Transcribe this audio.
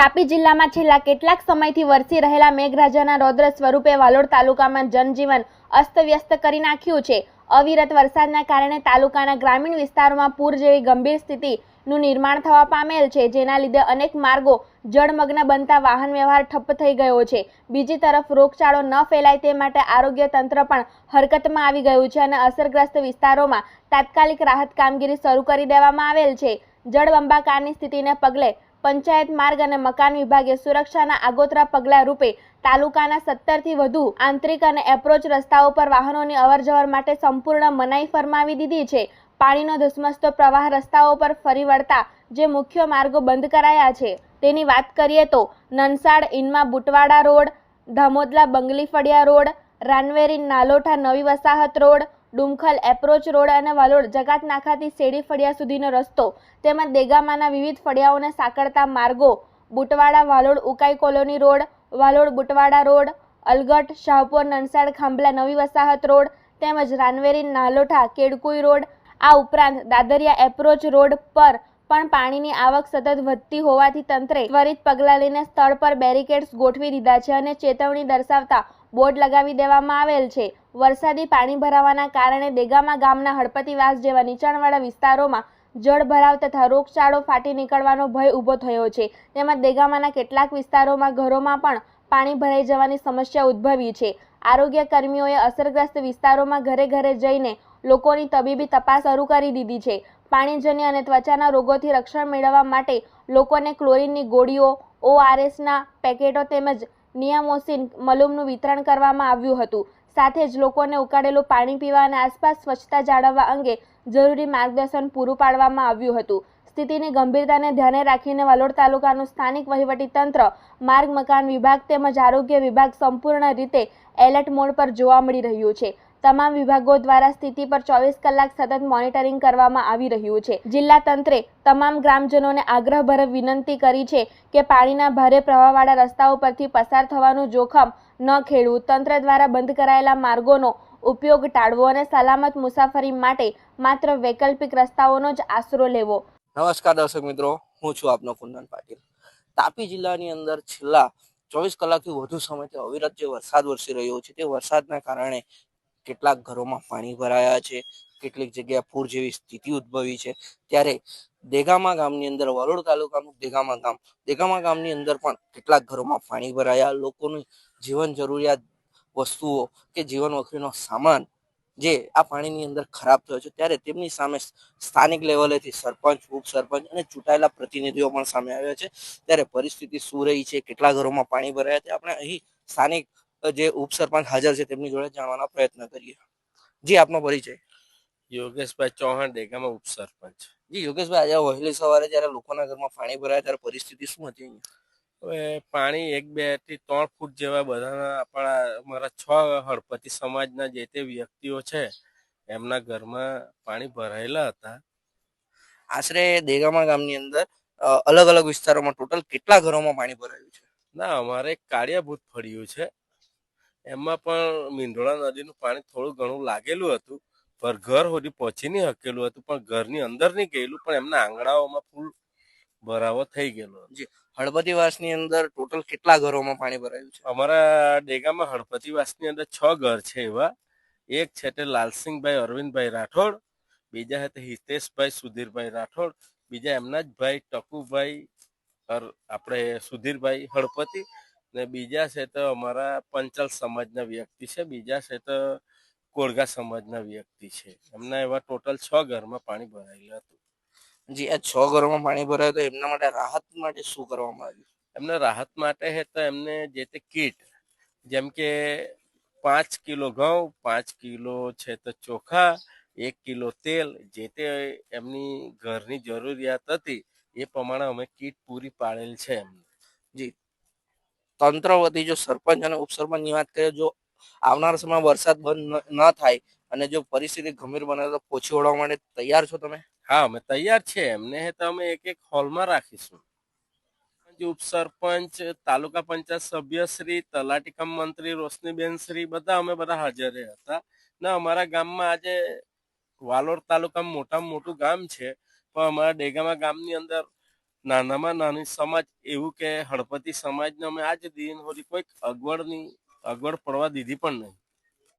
તાપી જિલ્લામાં છેલ્લા કેટલાક સમયથી વરસી રહેલા મેઘરાજાના રૌદ્ર સ્વરૂપે વાલોડ તાલુકામાં જનજીવન અસ્તવ્યસ્ત કરી નાખ્યું છે। અવિરત વરસાદના કારણે તાલુકાના ગ્રામીણ વિસ્તારોમાં પૂર જેવી ગંભીર સ્થિતિનું નિર્માણ થવા પામેલ છે, જેના લીધે અનેક માર્ગો જળમગ્ન બનતા વાહન વ્યવહાર ઠપ્પ થઈ ગયો છે। બીજી તરફ રોગચાળો ન ફેલાય તે માટે આરોગ્ય તંત્ર પણ હરકતમાં આવી ગયું છે અને અસરગ્રસ્ત વિસ્તારોમાં તાત્કાલિક રાહત કામગીરી શરૂ કરી દેવામાં આવેલ છે। જળબંબાકારની સ્થિતિને પગલે પંચાયત માર્ગ અને મકાન વિભાગે સુરક્ષાના આગોતરા પગલાં રૂપે તાલુકાના 17થી વધુ આંતરિક અને એપ્રોચ રસ્તાઓ પર વાહનોની અવરજવર માટે સંપૂર્ણ મનાઈ ફરમાવી દીધી છે। પાણીનો ધસમસતો પ્રવાહ રસ્તાઓ પર ફરી વળતા જે મુખ્ય માર્ગો બંધ કરાયા છે તેની વાત કરીએ તો નનસાડ ઇન્મા બુટવાડા રોડ, ધામોદલા બંગલી ફળિયા રોડ, રાનવેરી નાલોઠા નવી વસાહત રોડ, ડુમખલ એપ્રોચ રોડ અને વાલોડ જગાત નાકાથી શેડી ફળિયા સુધીનો રસ્તો તેમજ દેગામાના વિવિધ ફળિયાઓને સાંકળતા માર્ગો, Butwada Valod Ukai colony road, Valod Butwada road, અલગટ શાહપુર નનસાડ ખાંભલા નવી વસાહત રોડ તેમજ રાનવેરી નાલોઠા કેડકુઈ રોડ, આ ઉપરાંત દાદરિયા એપ્રોચ રોડ પર પણ પાણીની આવક સતત વધતી હોવાથી તંત્રે ત્વરિત પગલાં લઈને સ્થળ પર બેરિકેડ્સ ગોઠવી દીધા છે અને ચેતવણી દર્શાવતા બોર્ડ લગાવી દેવામાં આવેલ છે। વરસાદી પાણી ભરાવાના કારણે દેગામા ગામના હળપતિવાસ જેવા નીચાણવાળા વિસ્તારોમાં જળ ભરાવ તથા રોગચાળો ફાટી નીકળવાનો ભય ઊભો થયો છે। તેમજ દેગામાના કેટલાક વિસ્તારોમાં ઘરોમાં પણ પાણી ભરાઈ જવાની સમસ્યા ઉદ્ભવી છે। આરોગ્ય કર્મીઓએ અસરગ્રસ્ત વિસ્તારોમાં ઘરે ઘરે જઈને લોકોની તબીબી તપાસ શરૂ કરી દીધી છે। પાણીજન્ય અને ત્વચાના રોગોથી રક્ષણ મેળવવા માટે લોકોને ક્લોરીનની ગોળીઓ, ORSના પેકેટો તેમજ નિયામોસિન મલમનું વિતરણ કરવામાં આવ્યું હતું। સાથે જ લોકોને ઉકાળેલું પાણી પીવા અને આસપાસ સ્વચ્છતા જાળવવા અંગે જરૂરી માર્ગદર્શન પૂરું પાડવામાં આવ્યું હતું। સ્થિતિની ગંભીરતાને ધ્યાને રાખીને વાલોડ તાલુકાનું સ્થાનિક વહીવટીતંત્ર, માર્ગ મકાન વિભાગ તેમજ આરોગ્ય વિભાગ સંપૂર્ણ રીતે એલર્ટ મોડ પર જોવા મળી રહ્યું છે। તમામ વિભાગો દ્વારા સ્થિતિ પર 24 કલાક સતત મોનિટરિંગ કરવામાં આવી રહ્યું છે। જિલ્લા તંત્રે તમામ ગ્રામજનોને આગ્રહભર વિનંતી કરી છે કે પાણીના ભારે પ્રવાહવાળા રસ્તાઓ પરથી પસાર થવાનું જોખમ ન ખેડવું, તંત્ર દ્વારા બંધ કરાયેલા માર્ગોનો ઉપયોગ ટાળવો અને સલામત મુસાફરી માટે માત્ર વૈકલ્પિક રસ્તાઓનો જ આશરો લેવો। નમસ્કાર દર્શક મિત્રો, હું છું આપનો કુંદન પાટીલ। તાપી જિલ્લાની અંદર છેલ્લા 24 કલાકથી વધુ સમયથી અવિરત જે વરસાદ વરસી રહ્યો છે તે વરસાદના કારણે કેટલાક ઘરોમાં પાણી ભરાયા છે, કેટલીક જગ્યાએ પૂર જેવી સ્થિતિ ઉદ્ભવી છે। ત્યારે દેગામા ગામની અંદર, વાલોડ તાલુકાનું દેગામા ગામની અંદર પણ કેટલાક ઘરોમાં પાણી ભરાયા। લોકોની જીવન જરૂરિયાત વસ્તુઓ કે જીવન વખરીનો સામાન જે આ પાણીની અંદર ખરાબ થયો છે, ત્યારે તેમની સામે સ્થાનિક લેવલેથી સરપંચ, ઉપસરપંચ અને ચૂંટાયેલા પ્રતિનિધિઓ પણ સામે આવ્યા છે। ત્યારે પરિસ્થિતિ શું રહી છે, કેટલા ઘરોમાં પાણી ભરાયા છે, આપણે અહીં સ્થાનિક જે ઉપસરપંચ હાજર છે તેમની જોડે જાણવાનો પ્રયત્ન કરીએ। જી, આપનો પરિચય? યોગેશભાઈ ચૌહાણ, દેગામા ઉપસરપંચ। જી યોગેશભાઈ, આજે વહેલી સવારે જ્યારે લોકોના ઘરમાં પાણી ભરાયા ત્યારે પરિસ્થિતિ શું હતી અહીંયા? હવે પાણી 1, 2 થી 3 ફૂટ જેવા બધાના અમારા 6 હળપતિ સમાજના જે તે વ્યક્તિઓ છે એમના ઘરમાં પાણી ભરાયેલા હતા। આશરે દેગામા ગામની અંદર અલગ અલગ વિસ્તારોમાં ટોટલ કેટલા ઘરોમાં પાણી ભરાયું છે? ના, અમારે કાળિયાભૂત ફળ્યું છે, એમાં પણ મીંઢોળા નદીનું પાણી થોડું ઘણું લાગેલું હતું, પર ઘર સુધી પહોંચી નહીં શકેલું હતું, પણ ઘરની અંદર નહીં ગયેલું, પણ એમના આંગણાઓમાં ફૂલ ભરાવો થઈ ગયેલો। જી, હળપતિવાસની અંદર ટોટલ કેટલા ઘરોમાં પાણી ભરાયું છે? અમારા દેગામા હળપતિવાસની અંદર 6 ઘર છે એવા। એક છે તે લાલસિંહભાઈ અરવિંદભાઈ રાઠોડ, બીજા છે તે હિતેશભાઈ સુધીરભાઈ રાઠોડ, બીજા એમના જ ભાઈ ટકુભાઈ આપણે સુધીરભાઈ હળપતિ, ને બીજા છે તો અમારા પંચાલ સમાજના વ્યક્તિ છે, બીજા છે તો કોળગા સમાજના વ્યક્તિ છે। એમના એવા ટોટલ 6 ઘરમાં પાણી ભરાયેલું હતું। જી, આ 6 ઘરોમાં પાણી ભરાયું તો એમના માટે રાહત માટે શું કરવામાં આવ્યું? એમને રાહત માટે છે તો એમને જે તે કીટ, જેમ કે 5 કિલો ઘઉં, 5 કિલો છે તો ચોખા, 1 કિલો તેલ, જે તે એમની ઘરની જરૂરિયાત હતી એ પ્રમાણે અમે કીટ પૂરી પાડેલ છે એમને। જી, તંત્ર વતી જો સરપંચ અને ઉપસરપંચની વાત કરીએ, જો આવનાર સમયમાં વરસાદ બંધ ન થાય અને જો પરિસ્થિતિ ગંભીર બને તો પહોંચી વળવા માટે તૈયાર છો તમે? હા, અમે તૈયાર છે। એમને તો અમે એક હોલમાં રાખીશું। ઉપસરપંચ, તાલુકા પંચાયત સભ્ય શ્રી, તલાટી કમ મંત્રી રોશનીબેન શ્રી, અમે બધા હાજર હતા। ને અમારા ગામમાં આજે વાલોડ તાલુકામાં મોટામાં મોટું ગામ છે, પણ અમારા દેગામા ગામની અંદર નાનામાં નાની સમાજ એવું કે હળપતિ સમાજને અમે આજ દિન સુધી કોઈક અગવડ પડવા દીધી પણ નહીં.